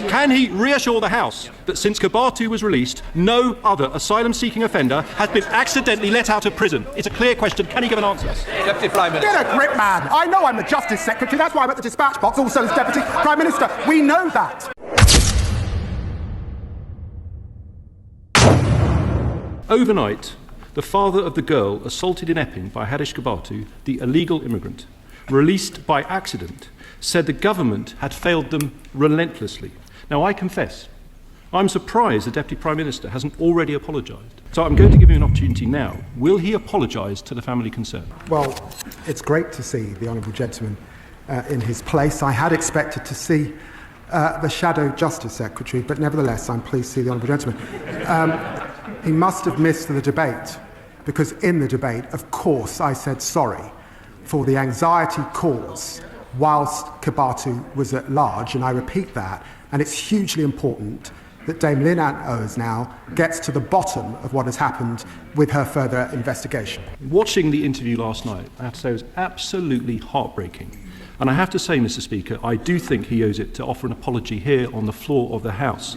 Can he reassure the House that since Kabatu was released, no other asylum-seeking offender has been accidentally let out of prison? It's a clear question. Can he give an answer? Deputy Prime Minister. Get a grip, man. I know I'm the Justice Secretary. That's why I'm at the dispatch box, also as Deputy Prime Minister. We know that. Overnight, the father of the girl assaulted in Epping by Hadish Kabatu, the illegal immigrant, released by accident, said the government had failed them relentlessly. Now, I confess, I'm surprised the Deputy Prime Minister hasn't already apologised. So I'm going to give him an opportunity now. Will he apologise to the family concerned? Well, it's great to see the Honourable Gentleman in his place. I had expected to see the Shadow Justice Secretary, but nevertheless, I'm pleased to see the Honourable Gentleman. He must have missed the debate, because in the debate, of course, I said sorry for the anxiety caused whilst Kabatu was at large, and I repeat that, and it's hugely important that Dame Lynn Ann Owens now gets to the bottom of what has happened with her further investigation. Watching the interview last night, I have to say it was absolutely heartbreaking. And I have to say, Mr. Speaker, I do think he owes it to offer an apology here on the floor of the House.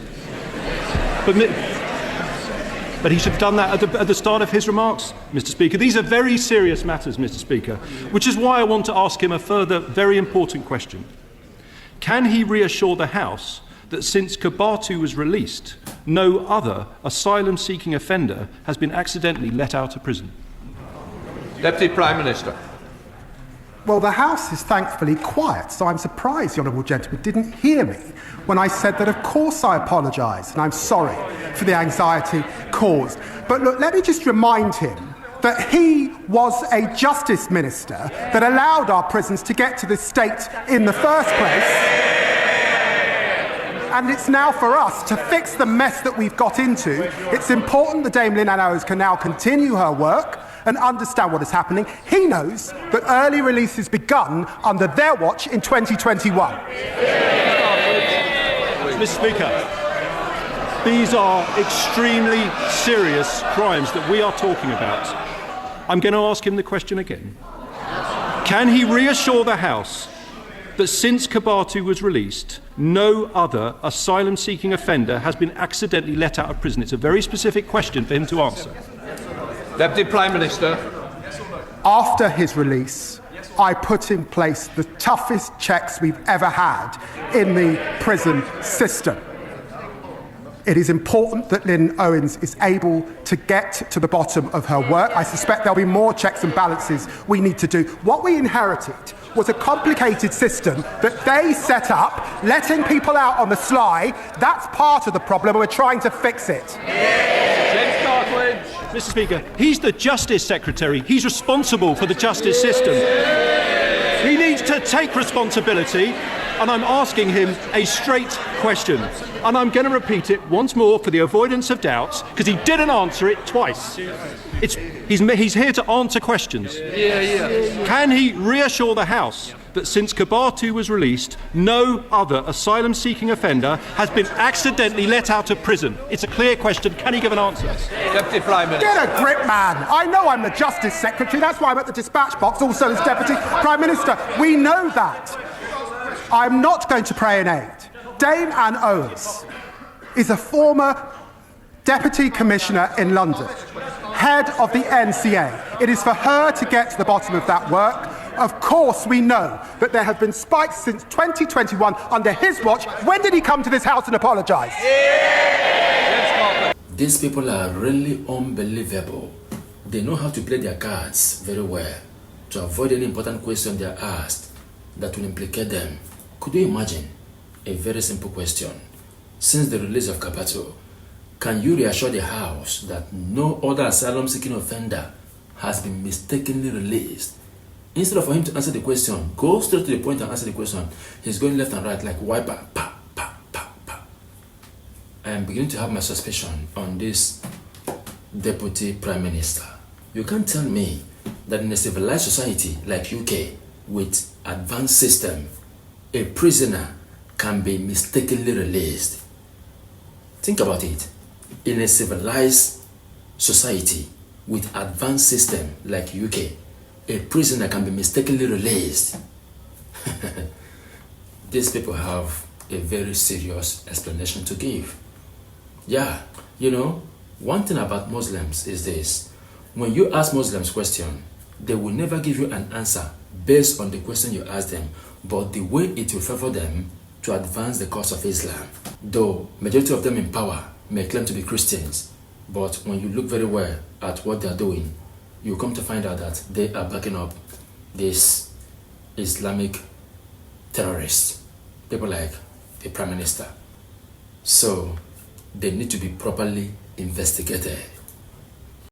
But he should have done that at the start of his remarks, Mr. Speaker. These are very serious matters, Mr. Speaker, which is why I want to ask him a further very important question. Can he reassure the House that since Kabatu was released, no other asylum-seeking offender has been accidentally let out of prison? Deputy Prime Minister. Well, the House is thankfully quiet, so I'm surprised the Honourable Gentleman didn't hear me when I said that of course I apologise and I'm sorry for the anxiety caused. But look, let me just remind him that he was a Justice Minister that allowed our prisons to get to this state in the first place. And it's now for us to fix the mess that we've got into. It's important that Dame Lynn Ann Owens can now continue her work and understand what is happening. He knows that early release has begun under their watch in 2021. Mr. Speaker, these are extremely serious crimes that we are talking about. I'm going to ask him the question again. Can he reassure the House that since Kabatu was released, no other asylum-seeking offender has been accidentally let out of prison? It's a very specific question for him to answer. Deputy Prime Minister. After his release, I put in place the toughest checks we've ever had in the prison system. It is important that Lynn Owens is able to get to the bottom of her work. I suspect there'll be more checks and balances we need to do. What we inherited was a complicated system that they set up, letting people out on the sly. That's part of the problem, and we're trying to fix it. Mr. Speaker, he's the Justice Secretary. He's responsible for the justice system. He needs to take responsibility, and I'm asking him a straight question. And I'm going to repeat it once more for the avoidance of doubts, because he didn't answer it twice. He's here to answer questions. Can he reassure the House that since Kabatu was released, no other asylum-seeking offender has been accidentally let out of prison? It's a clear question. Can he give an answer? Deputy Prime Minister. Get a grip, man. I know I'm the Justice Secretary. That's why I'm at the dispatch box, also as Deputy Prime Minister. We know that. I'm not going to pray in aid. Dame Ann Owens is a former Deputy Commissioner in London, head of the NCA. It is for her to get to the bottom of that work. Of course, we know that there have been spikes since 2021 under his watch. When did he come to this House and apologise? These people are really unbelievable. They know how to play their cards very well to avoid any important question they are asked that will implicate them. Could you imagine? A very simple question. Since the release of Kabatu, can you reassure the House that no other asylum-seeking offender has been mistakenly released? Instead of for him to answer the question, go straight to the point and answer the question. He's going left and right like wiper. Pa, pa, pa, pa. I am beginning to have my suspicion on this Deputy Prime Minister. You can't tell me that in a civilized society like UK with advanced system, a prisoner can be mistakenly released. Think about it. In a civilized society with advanced system like UK, a prisoner can be mistakenly released. These people have a very serious explanation to give. Yeah, you know, one thing about Muslims is this. When you ask Muslims question, they will never give you an answer based on the question you ask them, but the way it will favor them to advance the cause of Islam. Though majority of them in power may claim to be Christians, but when you look very well at what they are doing, you come to find out that they are backing up this Islamic terrorists, people like the Prime Minister. So they need to be properly investigated.